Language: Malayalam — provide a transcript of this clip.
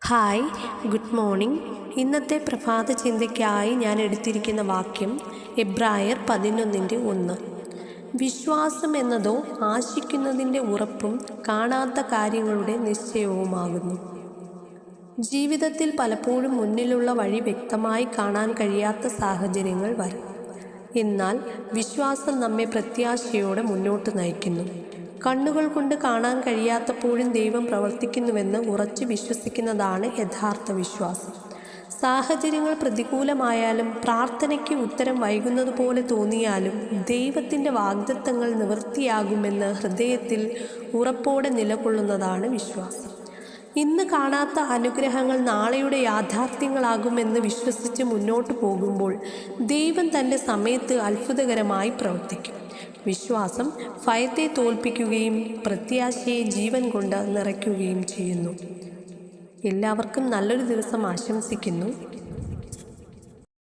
Hi, good morning. ഇന്നത്തെ പ്രഭാത ചിന്തയ്ക്കായി ഞാൻ എടുത്തിരിക്കുന്ന വാക്യം എബ്രായർ 11:1. വിശ്വാസം എന്നതോ ആശിക്കുന്നതിൻ്റെ ഉറപ്പും കാണാത്ത കാര്യങ്ങളുടെ നിശ്ചയവുമാകുന്നു. ജീവിതത്തിൽ പലപ്പോഴും മുന്നിലുള്ള വഴി വ്യക്തമായി കാണാൻ കഴിയാത്ത സാഹചര്യങ്ങൾ വരും. എന്നാൽ വിശ്വാസം നമ്മെ പ്രത്യാശയോടെ മുന്നോട്ട് നയിക്കുന്നു. കണ്ണുകൾ കൊണ്ട് കാണാൻ കഴിയാത്തപ്പോഴും ദൈവം പ്രവർത്തിക്കുന്നുവെന്ന് ഉറച്ചു വിശ്വസിക്കുന്നതാണ് യഥാർത്ഥ വിശ്വാസം. സാഹചര്യങ്ങൾ പ്രതികൂലമായാലും പ്രാർത്ഥനയ്ക്ക് ഉത്തരം വൈകുന്നതുപോലെ തോന്നിയാലും ദൈവത്തിൻ്റെ വാഗ്ദത്തങ്ങൾ നിവൃത്തിയാകുമെന്ന് ഹൃദയത്തിൽ ഉറപ്പോടെ നിലകൊള്ളുന്നതാണ് വിശ്വാസം. ഇന്ന് കാണാത്ത അനുഗ്രഹങ്ങൾ നാളെയുടെ യാഥാർത്ഥ്യങ്ങളാകുമെന്ന് വിശ്വസിച്ച് മുന്നോട്ട് പോകുമ്പോൾ ദൈവം തൻ്റെ സമയത്ത് അത്ഭുതകരമായി പ്രവർത്തിക്കും. വിശ്വാസം ഭയത്തെ തോൽപ്പിക്കുകയും പ്രത്യാശയെ ജീവൻ കൊണ്ട് നിറയ്ക്കുകയും ചെയ്യുന്നു. എല്ലാവർക്കും നല്ലൊരു ദിവസം ആശംസിക്കുന്നു.